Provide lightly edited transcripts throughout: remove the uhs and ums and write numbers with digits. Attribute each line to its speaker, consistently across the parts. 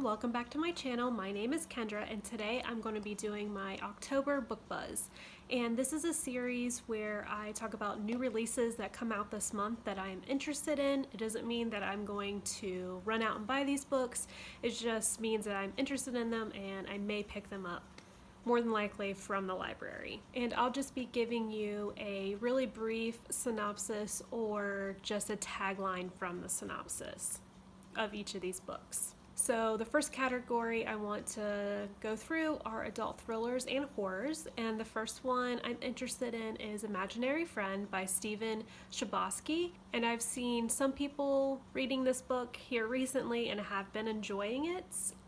Speaker 1: everyone, welcome back to my channel. My name is Kendra and today I'm going to be doing my October book buzz. And this is a series where I talk about new releases that come out this month that I'm interested in. It doesn't mean that I'm going to run out and buy these books. It just means that I'm interested in them and I may pick them up, more than likely from the library. And I'll just be giving you a really brief synopsis or just a tagline from the synopsis of each of these books. So the first category I want to go through are adult thrillers and horrors, and the first one I'm interested in is Imaginary Friend by Stephen Chbosky, and I've seen some people reading this book here recently and have been enjoying it,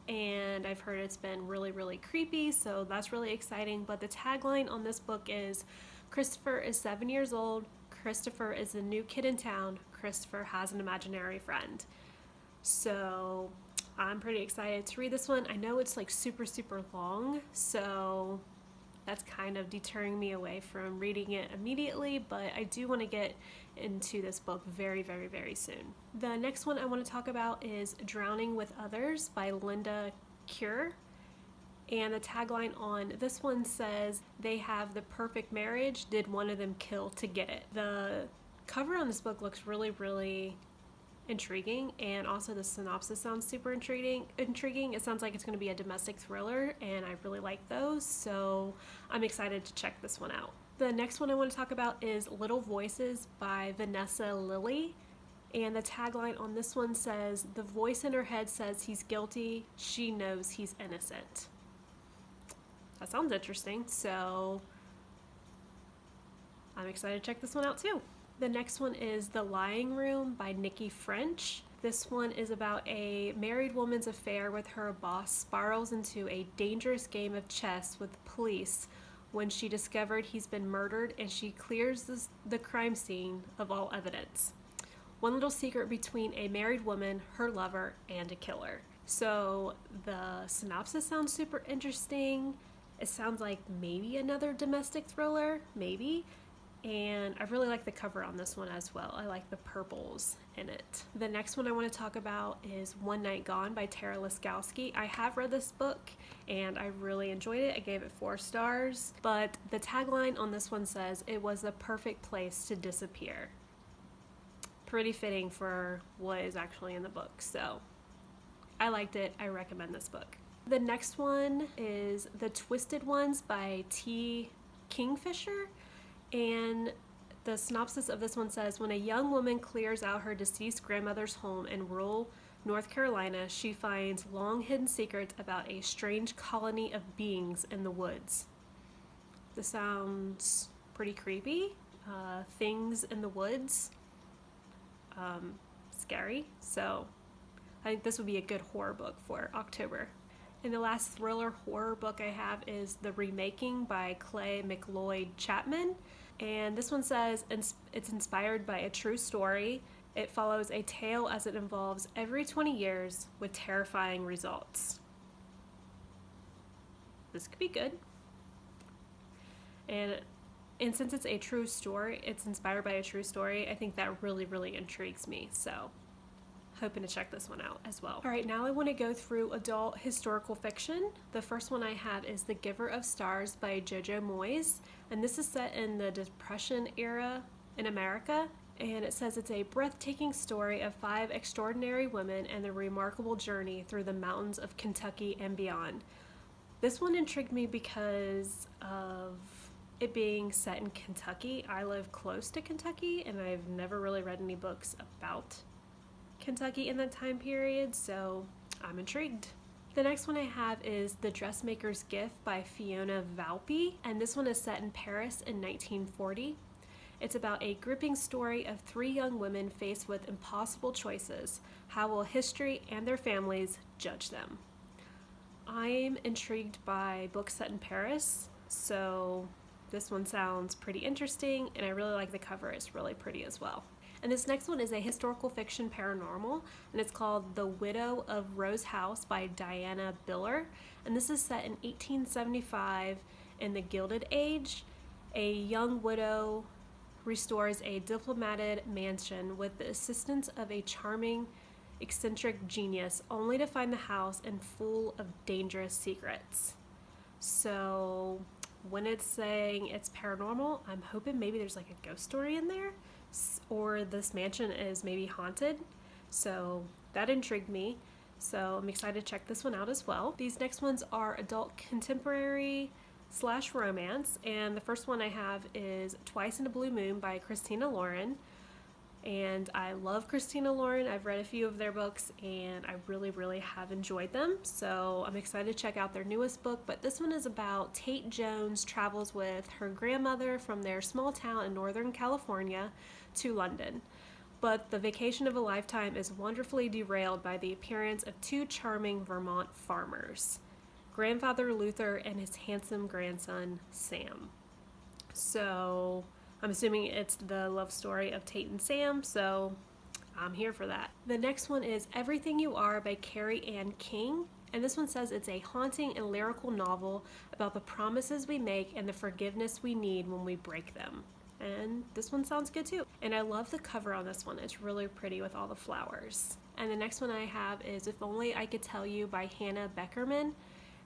Speaker 1: and I've heard it's been really creepy, so that's really exciting. But the tagline on this book is, Christopher is 7 years old, Christopher is the new kid in town, Christopher has an imaginary friend. So I'm pretty excited to read this one. I know it's like super long, so that's kind of deterring me away from reading it immediately, but I do want to get into this book very soon. The next one I want to talk about is Drowning with Others by Linda Cure. And the tagline on this one says, they have the perfect marriage, did one of them kill to get it? The cover on this book looks really intriguing, and also the synopsis sounds super intriguing. It sounds like it's going to be a domestic thriller, and I really like those, so I'm excited to check this one out. The next one I want to talk about is Little Voices by Vanessa Lilly, and the tagline on this one says, the voice in her head says he's guilty, she knows he's innocent. That sounds interesting, so I'm excited to check this one out too. The next one is The Lying Room by Nikki French. This one is about a married woman's affair with her boss spirals into a dangerous game of chess with police when she discovered he's been murdered, and she clears the crime scene of all evidence. One little secret between a married woman, her lover, and a killer. So the synopsis sounds super interesting. It sounds like maybe another domestic thriller, maybe. And I really like the cover on this one as well. I like the purples in it. The next one I want to talk about is One Night Gone by Tara Liskowski. I have read this book and I really enjoyed it. I gave it 4 stars, but the tagline on this one says, it was the perfect place to disappear. Pretty fitting for what is actually in the book, so I liked it. I recommend this book. The next one is The Twisted Ones by T. Kingfisher. And the synopsis of this one says, when a young woman clears out her deceased grandmother's home in rural North Carolina, she finds long hidden secrets about a strange colony of beings in the woods. This sounds pretty creepy. Things in the woods. Scary. So I think this would be a good horror book for October. And the last thriller horror book I have is The Remaking by Clay McLeod Chapman. And this one says it's inspired by a true story. It follows a tale as it evolves every 20 years with terrifying results. This could be good. And since it's a true story, it's inspired by a true story, I think that really intrigues me. So hoping to check this one out as well. All right, now I want to go through adult historical fiction. The first one I have is The Giver of Stars by Jojo Moyes, and this is set in the Depression era in America, and it says it's a breathtaking story of 5 extraordinary women and their remarkable journey through the mountains of Kentucky and beyond. This one intrigued me because of it being set in Kentucky. I live close to Kentucky, and I've never really read any books about Kentucky in that time period, so I'm intrigued. The next one I have is The Dressmaker's Gift by Fiona Valpy, and this one is set in Paris in 1940. It's about a gripping story of 3 young women faced with impossible choices. How will history and their families judge them? I'm intrigued by books set in Paris, so this one sounds pretty interesting, and I really like the cover. It's really pretty as well. And this next one is a historical fiction paranormal, and it's called The Widow of Rose House by Diana Biller. And this is set in 1875 in the Gilded Age. A young widow restores a diplomated mansion with the assistance of a charming eccentric genius only to find the house and full of dangerous secrets. So when it's saying it's paranormal, I'm hoping maybe there's like a ghost story in there, or this mansion is maybe haunted. So that intrigued me. So I'm excited to check this one out as well. These next ones are adult contemporary / romance, and the first one I have is Twice in a Blue Moon by Christina Lauren. And I love Christina Lauren. I've read a few of their books and I really have enjoyed them. So I'm excited to check out their newest book. But this one is about Tate Jones travels with her grandmother from their small town in Northern California to London. But the vacation of a lifetime is wonderfully derailed by the appearance of two charming Vermont farmers, Grandfather Luther and his handsome grandson Sam. So I'm assuming it's the love story of Tate and Sam, so I'm here for that. The next one is Everything You Are by Carrie Ann King, and this one says it's a haunting and lyrical novel about the promises we make and the forgiveness we need when we break them. And this one sounds good too. And I love the cover on this one. It's really pretty with all the flowers. And the next one I have is If Only I Could Tell You by Hannah Beckerman.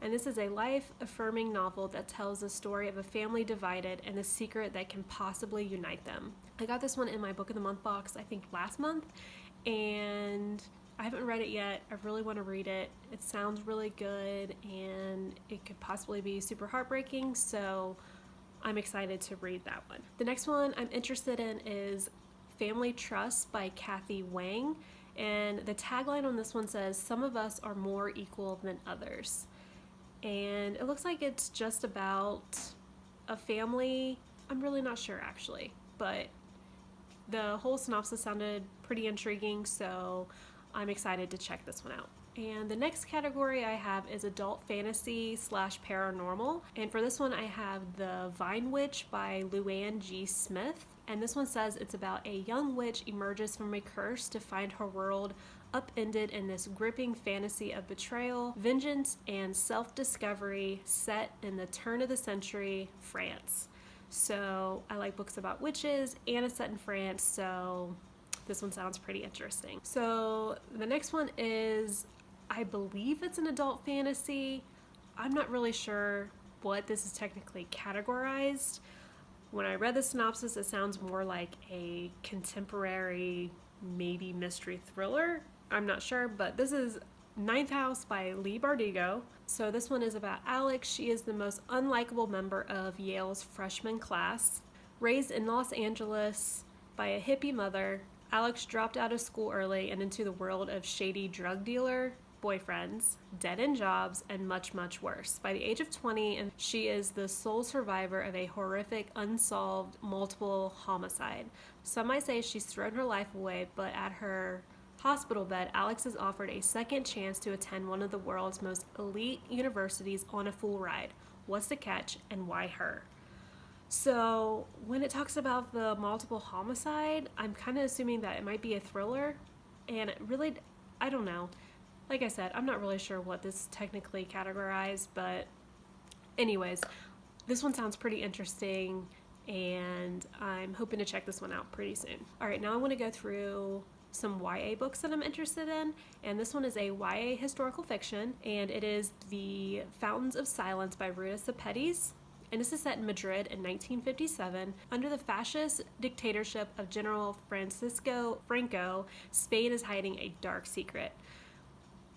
Speaker 1: And this is a life-affirming novel that tells the story of a family divided and the secret that can possibly unite them. I got this one in my Book of the Month box, I think last month, and I haven't read it yet. I really want to read it. It sounds really good, and it could possibly be super heartbreaking, so I'm excited to read that one. The next one I'm interested in is Family Trust by Kathy Wang, and the tagline on this one says, "Some of us are more equal than others." And it looks like it's just about a family. I'm really not sure actually, but the whole synopsis sounded pretty intriguing, so I'm excited to check this one out. And the next category I have is adult fantasy / paranormal. And for this one I have The Vine Witch by Luann G. Smith. And this one says it's about a young witch emerges from a curse to find her world upended in this gripping fantasy of betrayal, vengeance, and self-discovery set in the turn of the century France. So I like books about witches and it's set in France, so this one sounds pretty interesting. So the next one is, I believe it's an adult fantasy. I'm not really sure what this is technically categorized. When I read the synopsis, it sounds more like a contemporary, maybe mystery thriller. I'm not sure, but this is Ninth House by Leigh Bardugo. So this one is about Alex. She is the most unlikable member of Yale's freshman class. Raised in Los Angeles by a hippie mother, Alex dropped out of school early and into the world of shady drug dealer boyfriends, dead-end jobs, and much worse. By the age of 20, and she is the sole survivor of a horrific, unsolved, multiple homicide. Some might say she's thrown her life away, but at her hospital bed, Alex is offered a second chance to attend one of the world's most elite universities on a full ride. What's the catch, and why her? So when it talks about the multiple homicide, I'm kind of assuming that it might be a thriller, and it really, I don't know. Like I said, I'm not really sure what this is technically categorized, but anyways, this one sounds pretty interesting, and I'm hoping to check this one out pretty soon. All right, now I want to go through some YA books that I'm interested in, and this one is a YA historical fiction, and it is The Fountains of Silence by Ruta Sepetys. And this is set in Madrid in 1957. Under the fascist dictatorship of General Francisco Franco, Spain is hiding a dark secret.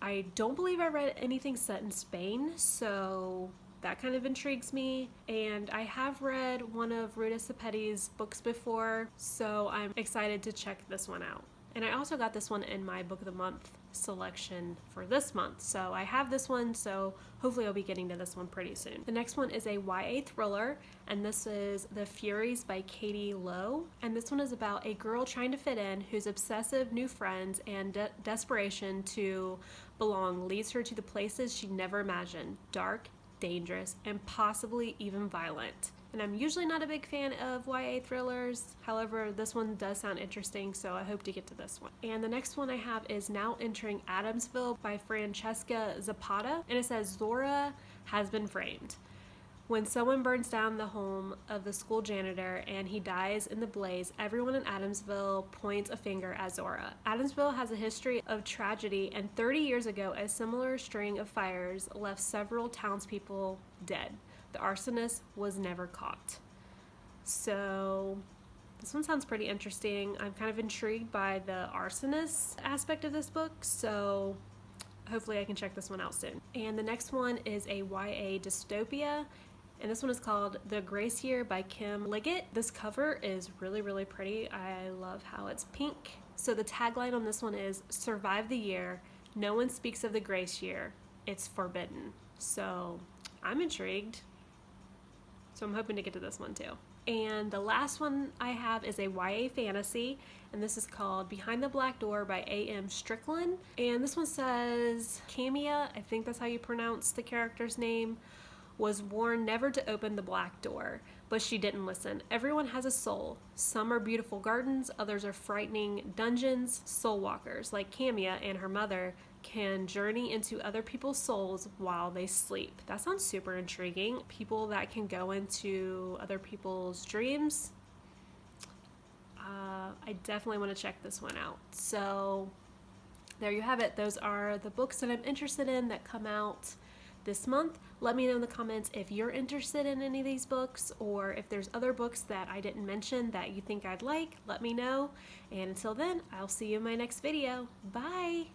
Speaker 1: I don't believe I read anything set in Spain, so that kind of intrigues me. And I have read one of Ruta Sepetys' books before, so I'm excited to check this one out. And I also got this one in my Book of the Month selection for this month. So I have this one, so hopefully I'll be getting to this one pretty soon. The next one is a YA thriller, and this is The Furies by Katie Lowe. And this one is about a girl trying to fit in whose obsessive new friends and desperation to belong leads her to the places she never imagined, dark, dangerous, and possibly even violent. And I'm usually not a big fan of YA thrillers. However, this one does sound interesting, so I hope to get to this one. And the next one I have is Now Entering Addamsville by Francesca Zapata. And it says Zora has been framed. When someone burns down the home of the school janitor and he dies in the blaze, everyone in Addamsville points a finger at Zora. Addamsville has a history of tragedy, and 30 years ago, a similar string of fires left several townspeople dead. The arsonist was never caught. So this one sounds pretty interesting. I'm kind of intrigued by the arsonist aspect of this book, so hopefully I can check this one out soon. And the next one is a YA dystopia, and this one is called The Grace Year by Kim Liggett. This cover is really, really pretty. I love how it's pink. So the tagline on this one is, "Survive the year. No one speaks of the grace year. It's forbidden." So I'm intrigued. So I'm hoping to get to this one too. And the last one I have is a YA fantasy, and this is called Behind the Black Door by A.M. Strickland. And this one says, Camia, I think that's how you pronounce the character's name, was warned never to open the black door, but she didn't listen. Everyone has a soul. Some are beautiful gardens, others are frightening dungeons. Soul walkers, like Camia and her mother, can journey into other people's souls while they sleep. That sounds super intriguing. People that can go into other people's dreams. I definitely want to check this one out. So there you have it. Those are the books that I'm interested in that come out this month. Let me know in the comments if you're interested in any of these books, or if there's other books that I didn't mention that you think I'd like. Let me know. And until then, I'll see you in my next video. Bye!